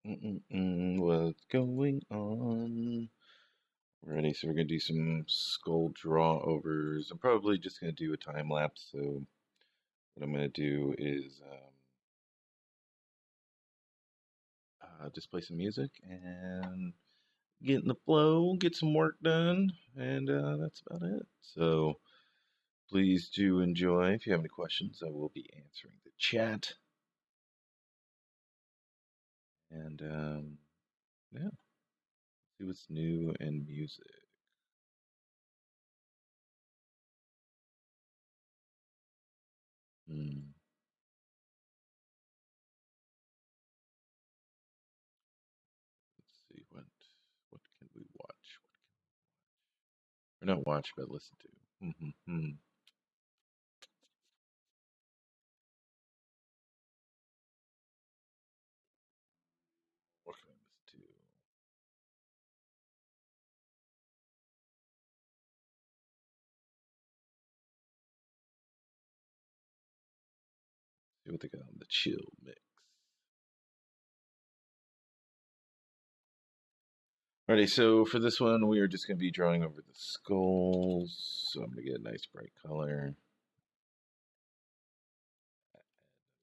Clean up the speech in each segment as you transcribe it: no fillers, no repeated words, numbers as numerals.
What's going on? Ready, so we're gonna do some skull draw overs. I'm probably just gonna do a time lapse. So what I'm gonna do is just play some music and get in the flow, get some work done, and that's about it. So please do enjoy. If you have any questions, I will be answering the chat. And yeah, see what's new in music. Hmm. Let's see what can we watch? Or not watch, but listen to. What can I listen to? See what they got on the chill mix. Alrighty, so for this one, we are just going to be drawing over the skulls. So I'm going to get a nice bright color. Add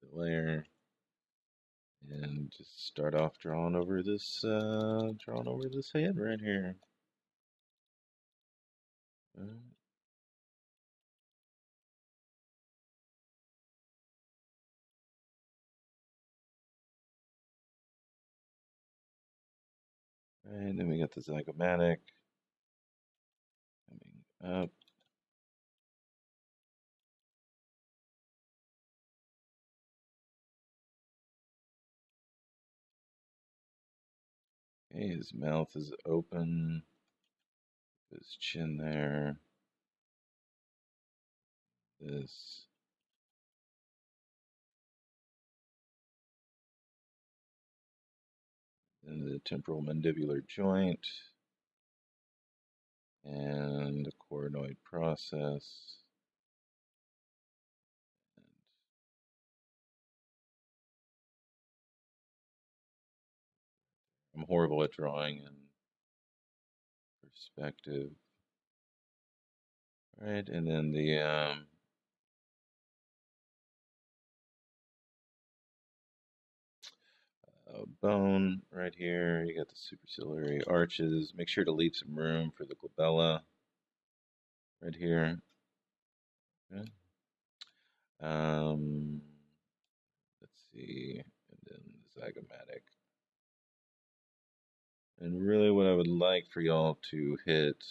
the layer. And just start off drawing over this head right here. And then we got the zygomatic coming up. Okay, his mouth is open. His chin there. This. Then the temporal mandibular joint. And the coronoid process. I'm horrible at drawing in perspective. All right, and then the bone right here. You got the superciliary arches. Make sure to leave some room for the glabella right here. Okay. Let's see, and then the zygomatic. And really, what I would like for y'all to hit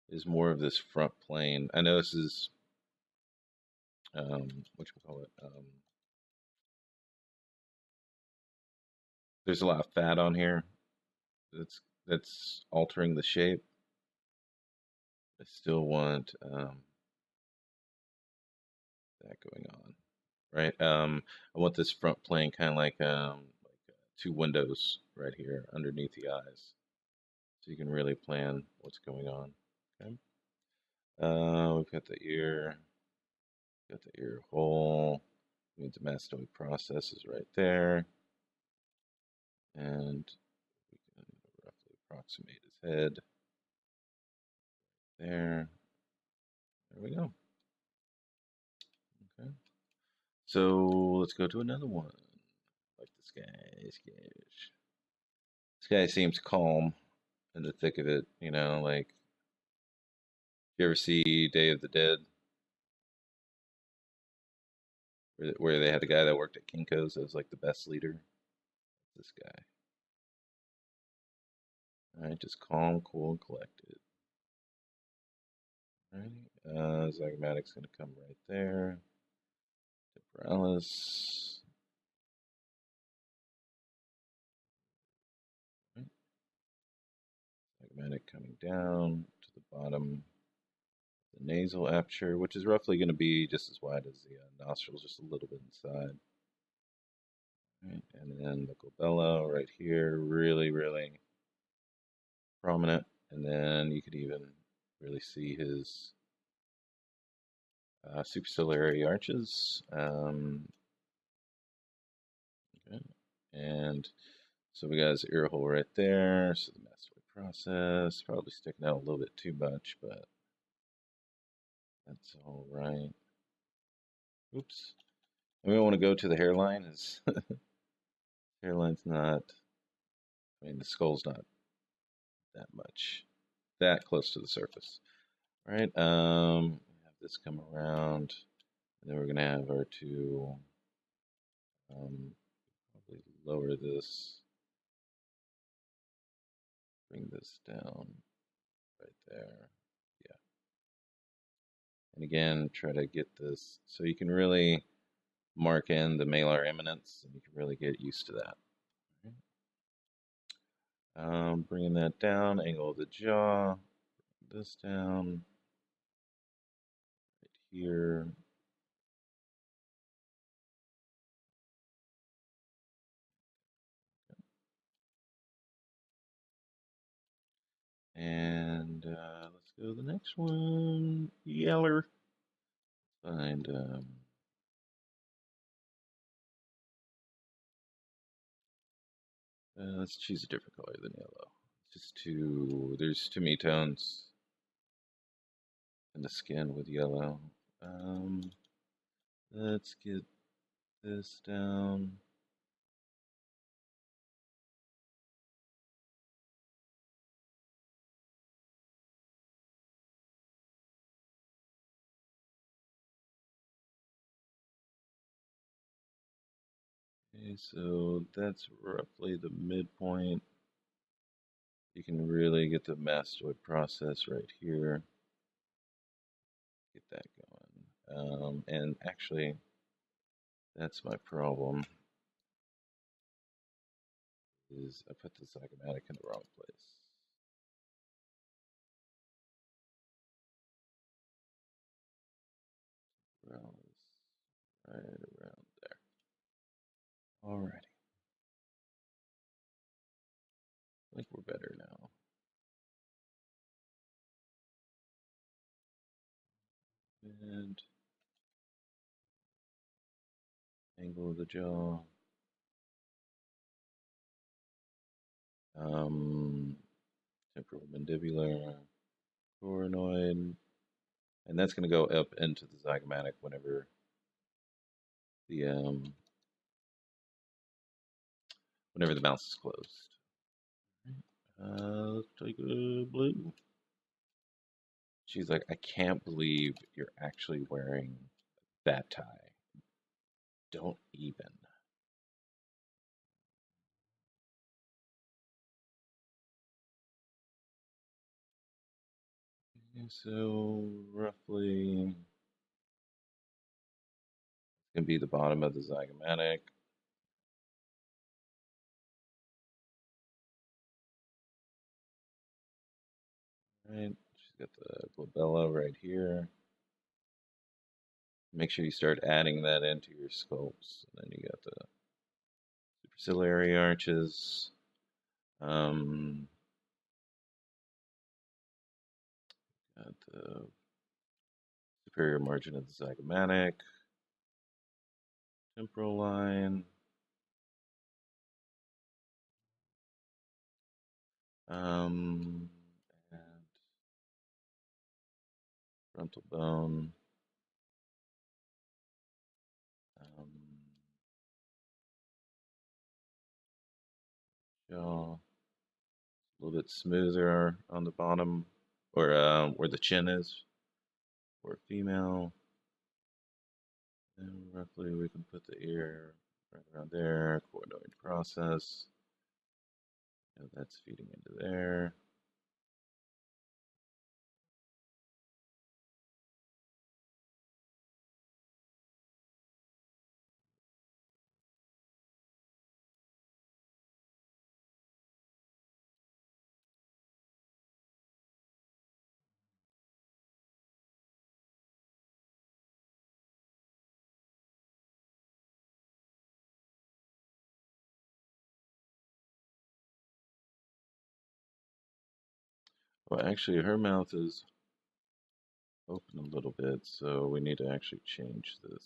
is more of this front plane. I know this is what you call it. There's a lot of fat on here. That's altering the shape. I still want that going on, right? I want this front plane kind of like two windows right here underneath the eyes, so you can really plan what's going on. Okay. We've got the ear, got the ear hole. Means the mastoid process is right there, and we can roughly approximate his head there. There we go. Okay. So let's go to another one. Like this guy. This guy seems calm in the thick of it. You know, like you ever see Day of the Dead, where they had the guy that worked at Kinko's that was like the best leader. This guy. All right, just calm, cool, and collected. All right, zygomatic's gonna come right there. Temporalis. Right. Zygomatic coming down to the bottom. The nasal aperture, which is roughly going to be just as wide as the nostrils, just a little bit inside. Right, and then the glabella right here, really, really prominent. And then you could even really see his superciliary arches. Okay. And so we got his ear hole right there. So the mastoid process, probably sticking out a little bit too much, but that's all right. Oops. And we want to go to the hairline. Is hairline's not, I mean, the skull's not that close to the surface. All right. Have this come around, and then we're gonna have our two. Probably lower this, bring this down right there. Yeah. And again, try to get this so you can really mark in the malar eminence, and you can really get used to that. Bringing that down, angle of the jaw, this down, right here. And let's go to the next one. Yeller. Find let's choose a different color than yellow. There's too many tones in the skin with yellow. Let's get this down. Okay, so that's roughly the midpoint. You can really get the mastoid process right here. Get that going. And actually, that's my problem. Is I put the zygomatic in the wrong place. Right around there. Alrighty. I think we're better now. And angle of the jaw. Temporal mandibular, coronoid, and that's going to go up into the zygomatic whenever the mouth is closed. Let's take a blue. She's like, I can't believe you're actually wearing that tie. Don't even. Okay, so roughly it's going to be the bottom of the zygomatic. Right, she's got the glabella right here. Make sure you start adding that into your sculpts. And then you got the superciliary arches. Got the superior margin of the zygomatic, temporal line. And frontal bone. Jaw. A little bit smoother on the bottom, or where the chin is, for a female. And roughly we can put the ear right around there, coronoid process. And that's feeding into there. Well, actually, her mouth is open a little bit, so we need to actually change this.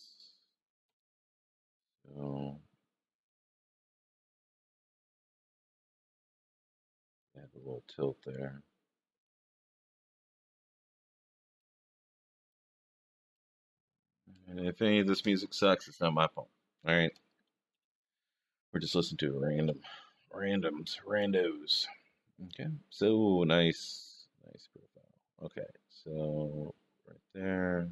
So have a little tilt there. And if any of this music sucks, it's not my fault. All right, we're just listening to randos. Okay, so nice profile. Okay, so right there,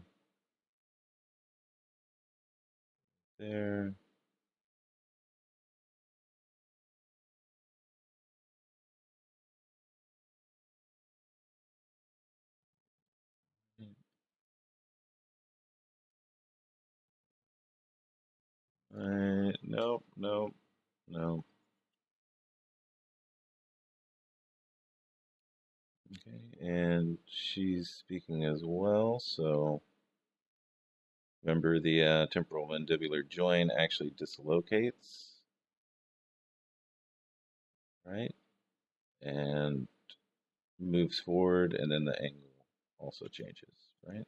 there. Nope, nope, no. Okay, and she's speaking as well, so remember the temporal mandibular joint actually dislocates, right? And moves forward, and then the angle also changes, right?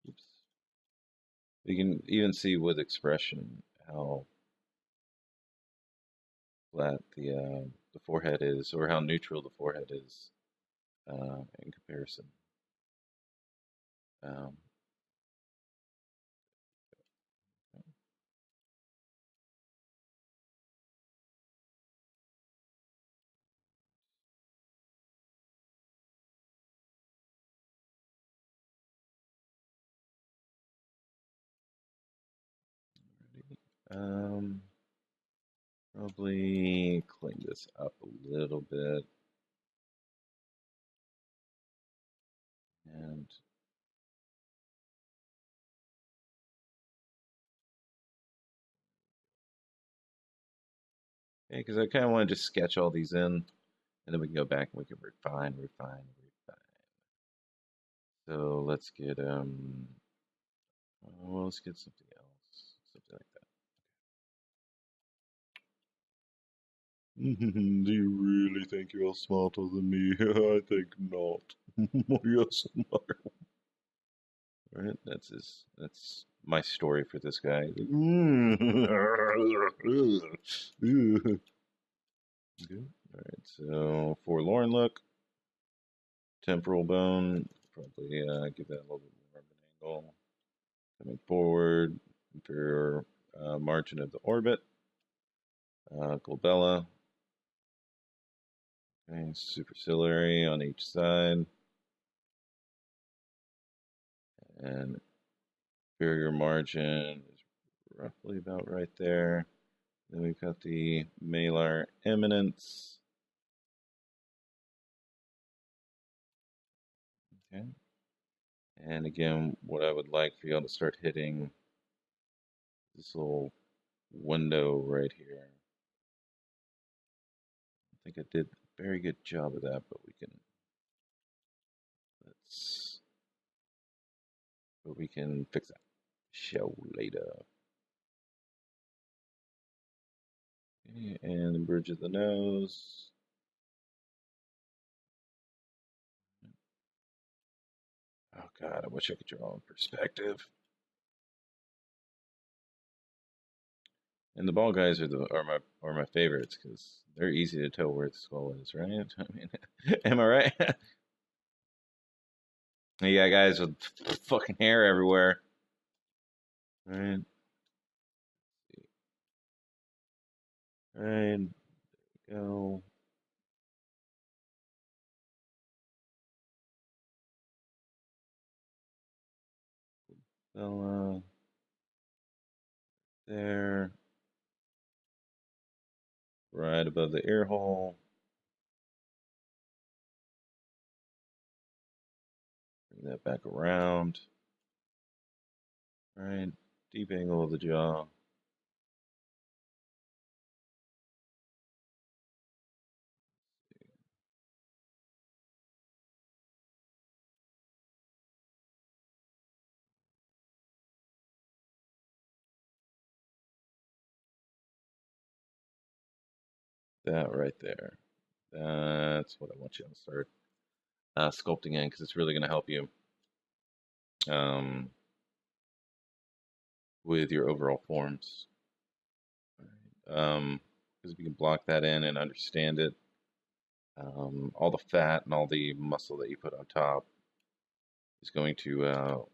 Oops. You can even see with expression how flat the forehead is, or how neutral the forehead is in comparison. Um, um, Probably clean this up a little bit, and yeah, because I kind of want to just sketch all these in, and then we can go back and we can refine. So let's get something else, something like that. Do you really think you're smarter than me? I think not. Yes, no. Right? That's my story for this guy. Okay. All right. So forlorn look, temporal bone. Probably give that a little bit more of an angle. Coming forward, inferior margin of the orbit, glabella. Okay, superciliary on each side, and inferior margin is roughly about right there. Then we've got the malar eminence. Okay. And again, what I would like for y'all to start hitting this little window right here. I think I did a very good job of that, let's, but we can fix that. Show later. Okay, and the bridge of the nose. Oh God, I wish I could draw in perspective. And the ball guys are my favorites because they're easy to tell where the skull is, right? I mean, am I right? You got guys with fucking hair everywhere. Right, right, go. So, there, right above the ear hole. Bring that back around. Right, deep angle of the jaw. that right there. That's what I want you to start sculpting in because it's really going to help you um, with your overall forms. Because if you can block that in and understand it, all the fat and all the muscle that you put on top is going to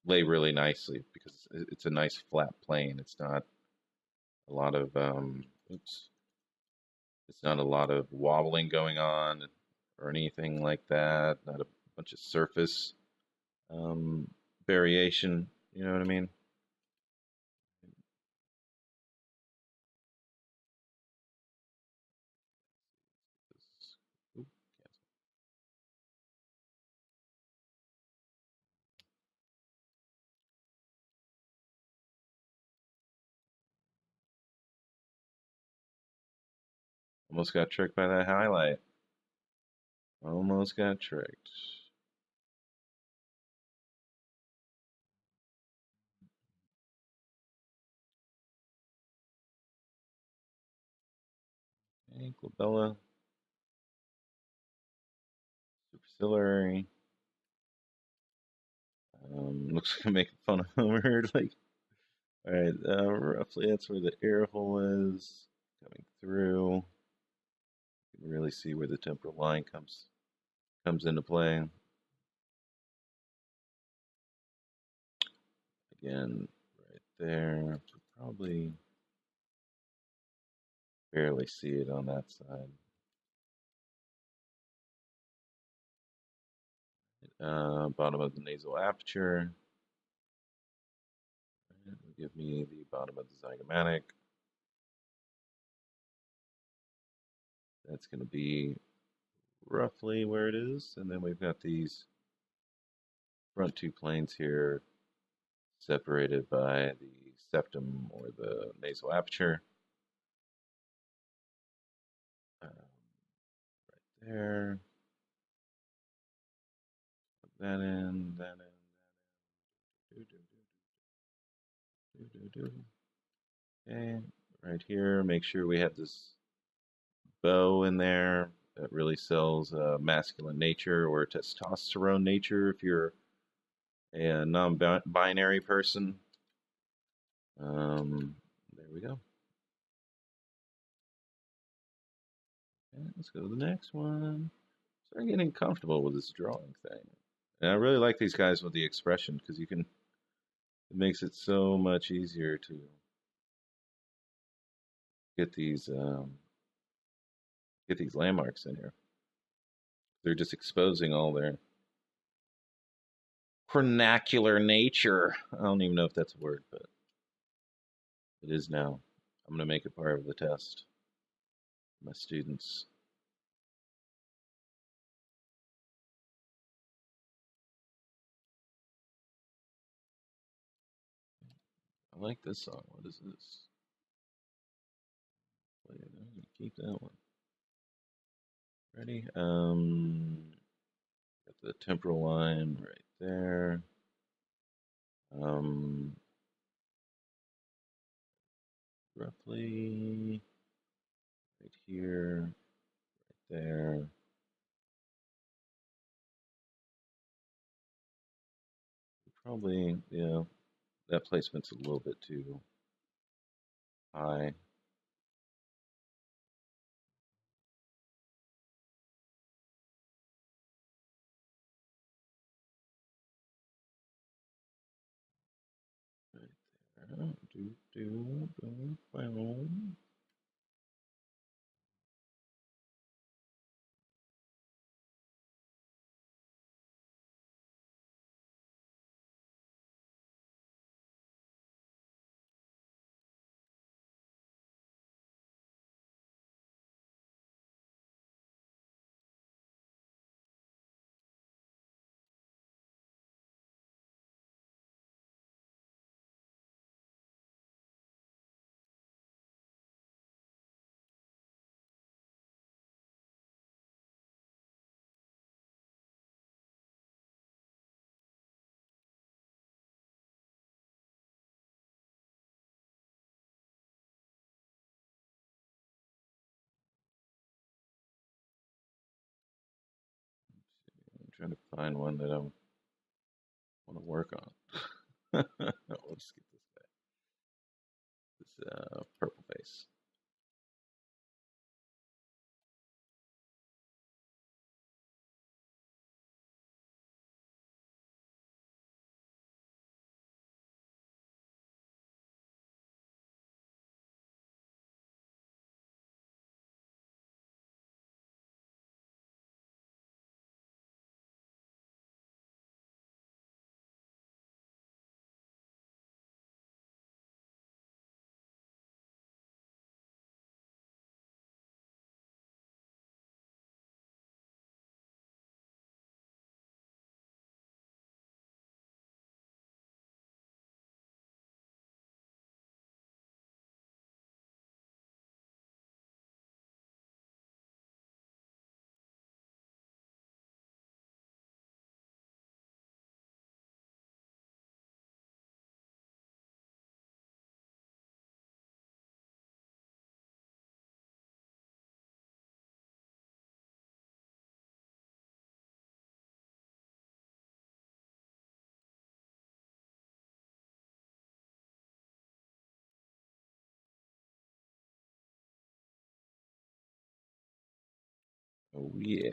lay really nicely because it's a nice flat plane. It's not a lot of oops. It's not a lot of wobbling going on or anything like that. Not a bunch of surface um, variation. You know what I mean? Oop, almost got tricked by that highlight. Almost got tricked. Okay, glabella, superciliary. Looks like I'm making fun of Homer. Like, all right, roughly that's where the air hole is coming through. You can really see where the temporal line comes into play. Again, right there. Probably barely see it on that side. Bottom of the nasal aperture. Give me the bottom of the zygomatic. That's going to be roughly where it is. And then we've got these front two planes here separated by the septum or the nasal aperture. Right there. Put that in, that in, Okay, right here, make sure we have this bow in there that really sells masculine nature or testosterone nature if you're a non-binary person. There we go. Okay, let's go to the next one. Start getting comfortable with this drawing thing. And I really like these guys with the expression because it makes it so much easier to get these landmarks in here. They're just exposing all their vernacular nature. I don't even know if that's a word, but it is now. I'm going to make it part of the test for my students. I like this song. What is this? Play it. I'm going to keep that one. Ready? Got the temporal line right there. Roughly right here, right there. Probably, yeah, that placement's a little bit too high. Right there. Boom. trying to find one that I want to work on. Let's get this guy. This purple face. Oh yeah,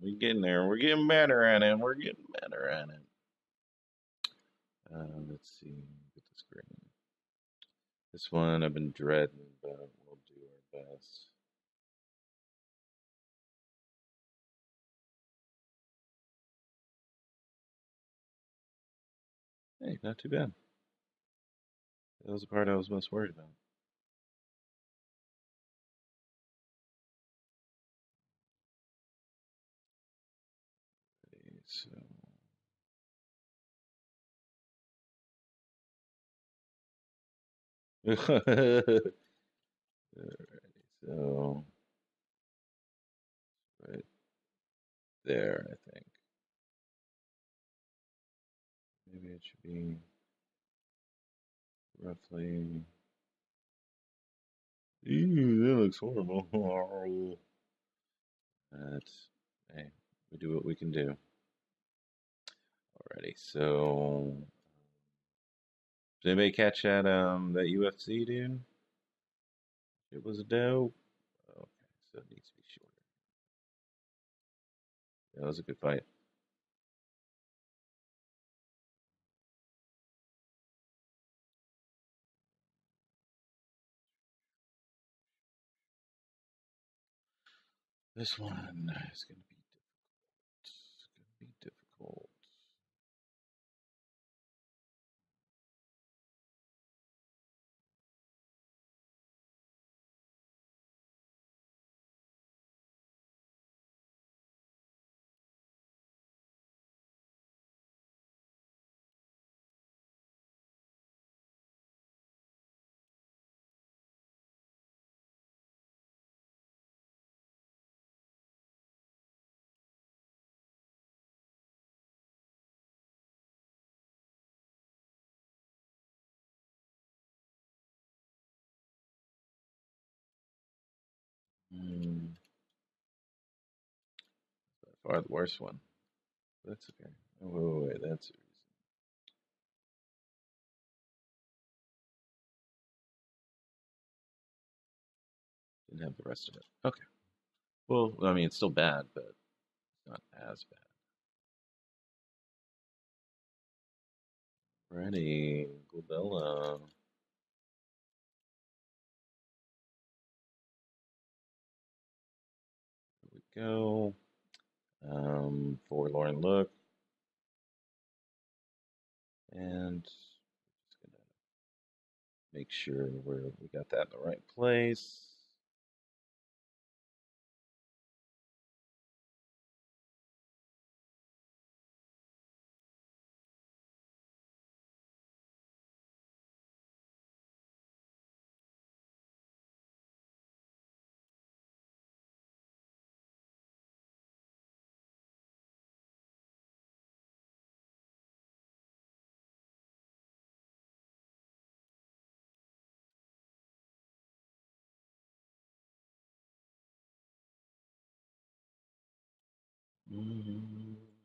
we're getting there. We're getting better at it. We're getting better at it. Let's see. Get the screen. This one I've been dreading, but we'll do our best. Hey, not too bad. That was the part I was most worried about. Okay, so. Alrighty, so right there, I think. Maybe it should be roughly. Ew, that looks horrible. That's, hey, we do what we can do. Alrighty, so did anybody catch that UFC dude? It was dope. Okay, so it needs to be shorter. That was a good fight. This one is going to be difficult. It's going to be difficult. Hmm, by far the worst one. That's okay. Oh, wait, that's a reason. Didn't have the rest of it. Okay. Well, I mean, it's still bad, but it's not as bad. Ready, Glabella. Here we go. Forlorn look, and just gonna make sure we got that in the right place. Mm-hmm.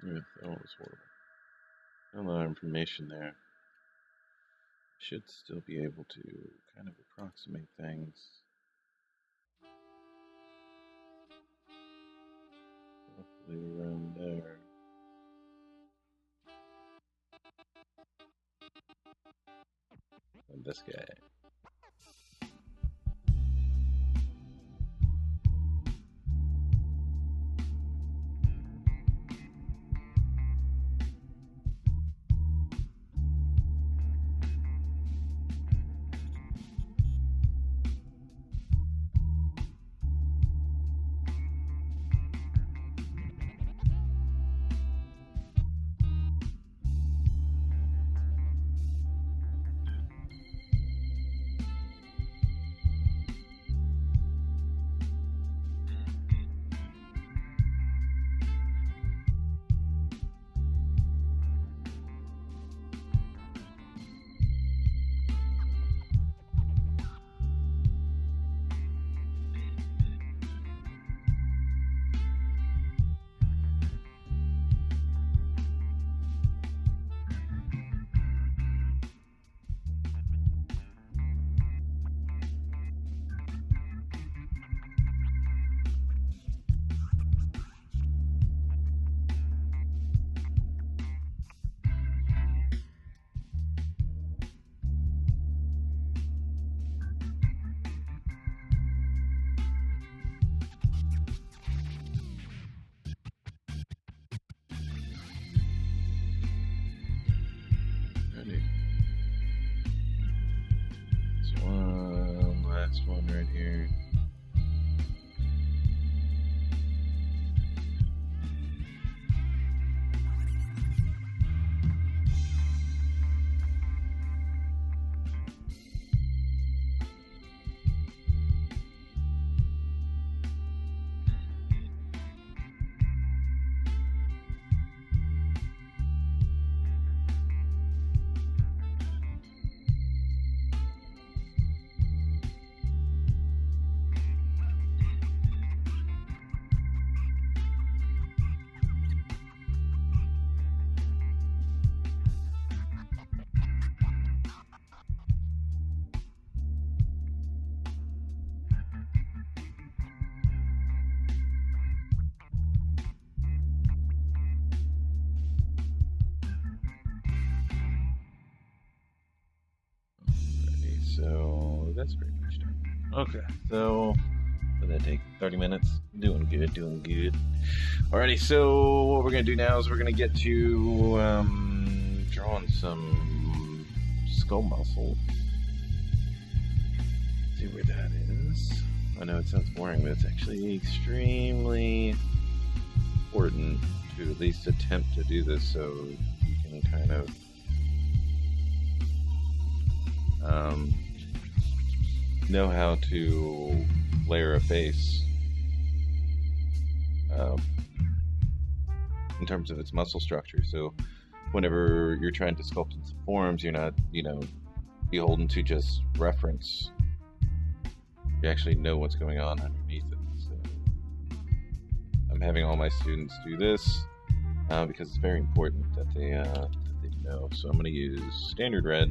Yeah, that was horrible. A lot of information there. Should still be able to kind of approximate things. Roughly around there. And this guy. Last one right here. So that's pretty much done. Okay, so what did that take? 30 minutes? Doing good, doing good. Alrighty, so what we're gonna do now is we're gonna get to drawing some skull muscle. See where that is. I know it sounds boring, but it's actually extremely important to at least attempt to do this so you can kind of know how to layer a face in terms of its muscle structure. So whenever you're trying to sculpt in some forms, you're not, beholden to just reference. You actually know what's going on underneath it. So I'm having all my students do this because it's very important that they know. So I'm going to use standard red.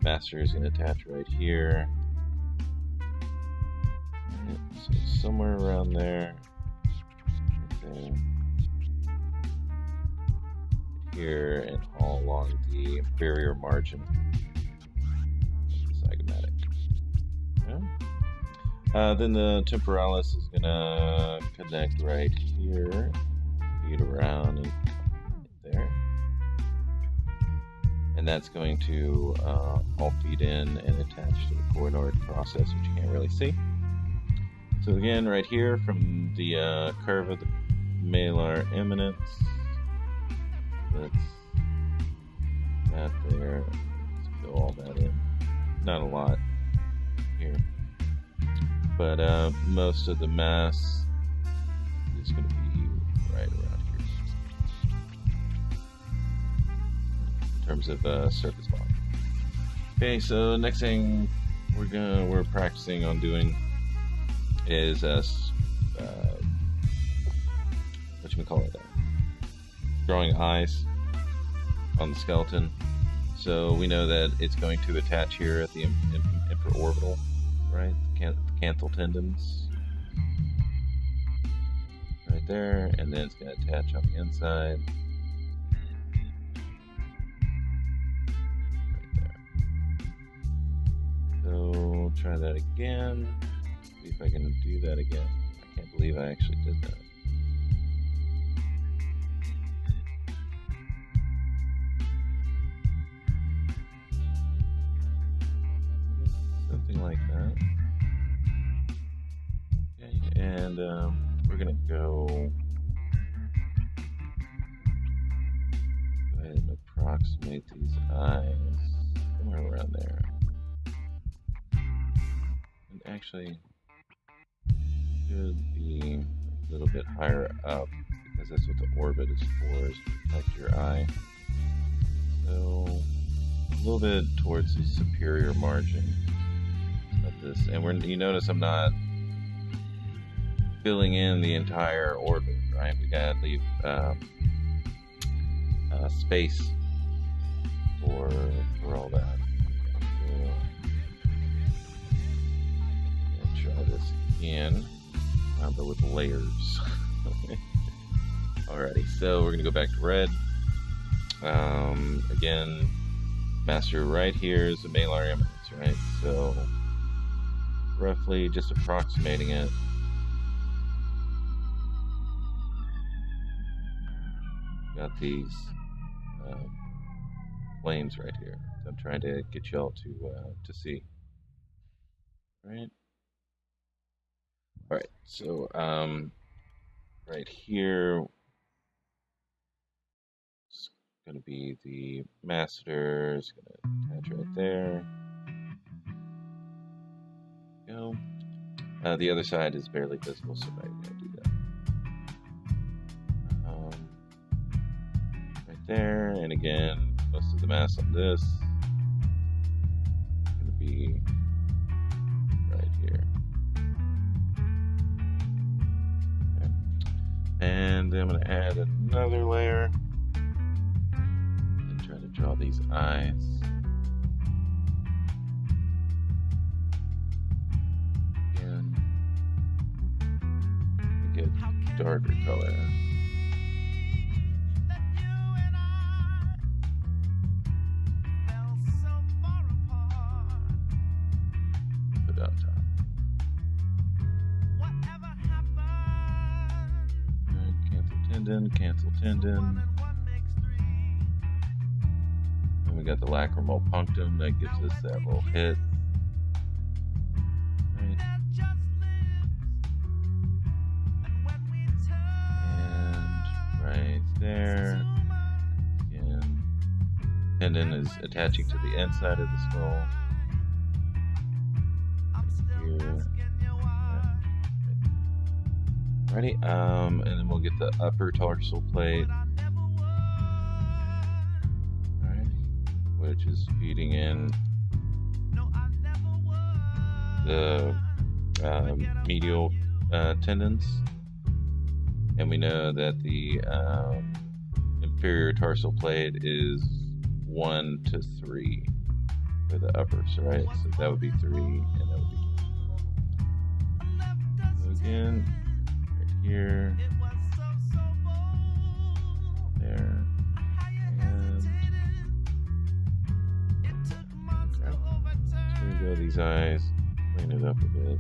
Master is going to attach right here. So somewhere around there. Right there. Here and all along the inferior margin of the zygomatic. Okay. Then the temporalis is going to connect right here. Feed around and right there. And that's going to all feed in and attach to the coronoid process, which you can't really see. So again, right here from the curve of the malar eminence, that's that there. Let's fill all that in. Not a lot here, but most of the mass is going to be right around here. In terms of surface volume. Okay, so next thing we're practicing on doing is drawing eyes on the skeleton. So we know that it's going to attach here at the infraorbital, right? The canthal tendons. Right there, and then it's going to attach on the inside. Right there. So try that again. See if I can do that again. I can't believe I actually did that. Something like that. Okay, and we're gonna go ahead and approximate these eyes somewhere around there. And actually, should be a little bit higher up because that's what the orbit is for, is to protect your eye. So a little bit towards the superior margin of this, and you notice I'm not filling in the entire orbit, right? We gotta leave space for all that. So, try this again, but with layers. Alrighty, so we're gonna go back to red. Again, master right here is the malar eminence, right? So roughly just approximating it. Got these planes right here. I'm trying to get y'all to see. Right. All right. So right here it's going to be the masseter. It's going to attach right there. Go. The other side is barely visible, so I'm not going to do that. There, and again, most of the mass on this is going to be right here. Okay. And then I'm going to add another layer and try to draw these eyes. Again, get darker color. Cancel tendon. And we got the lacrimal punctum that gives us that little hit. Right. And right there. Again, tendon is attaching to the inside of the skull. Right here. Ready? And then we'll get the upper tarsal plate, right, which is feeding in the medial tendons, and we know that the inferior tarsal plate is 1 to 3 for the uppers, right? So that would be 3, and that would be 2. So again, here, there, and okay. So we go these eyes, clean it up a bit.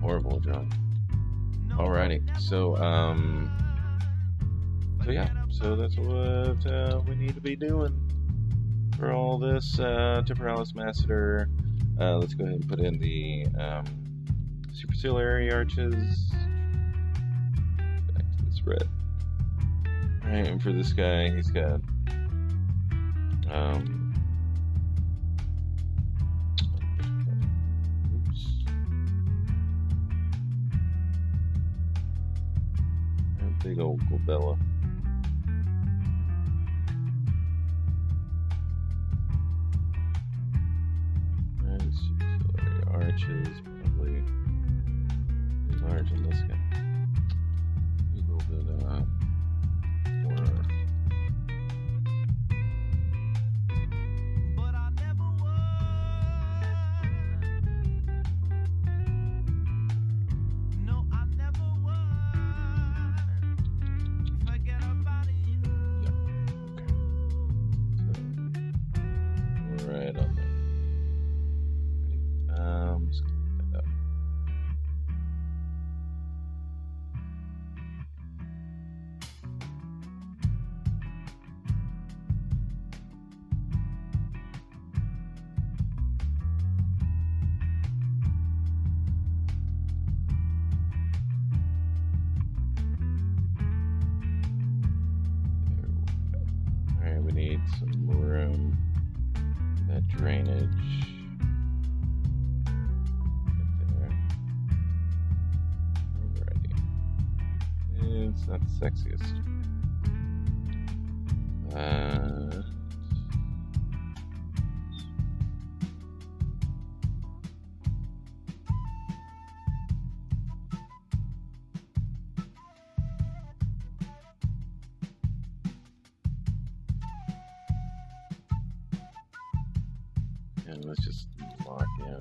Horrible, John. Alrighty, so yeah, so that's what we need to be doing for all this temporalis masseter. Let's go ahead and put in the superciliary arches. spread. Alright, and for this guy, he's got big old glabella. And auxiliary arches, probably large in this guy. A little bit more. Right on there. Ready? Let's clean that up. Alright, we need some room. That drainage right there. Alrighty. It's not the sexiest. And let's just lock in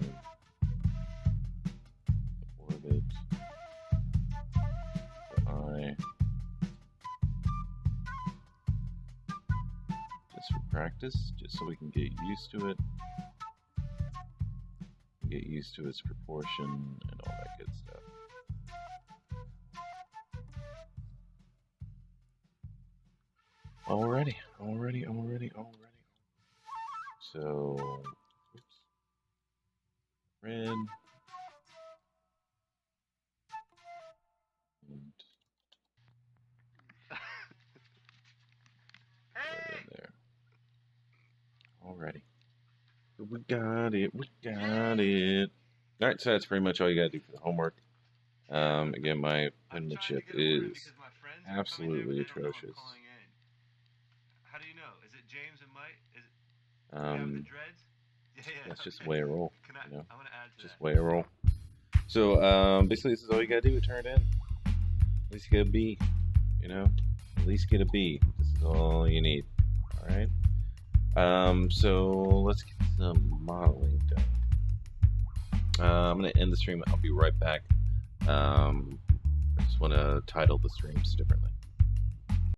the orbit, the eye, just for practice, just so we can get used to it, get used to its proportion and all that good stuff. Alrighty. So, oops. Red. And right in there. Alrighty. We got it. Alright, so that's pretty much all you gotta do for the homework. Again, my penmanship is absolutely atrocious. How do you know? Is it James and Mike? Is it the dreads? That's just the way I roll. I'm gonna add to just the way I roll. So basically this is all you gotta do to turn it in. At least you get a B, you know? At least get a B. This is all you need. Alright? So let's get some modeling done. I'm gonna end the stream. I'll be right back. I just wanna title the streams differently.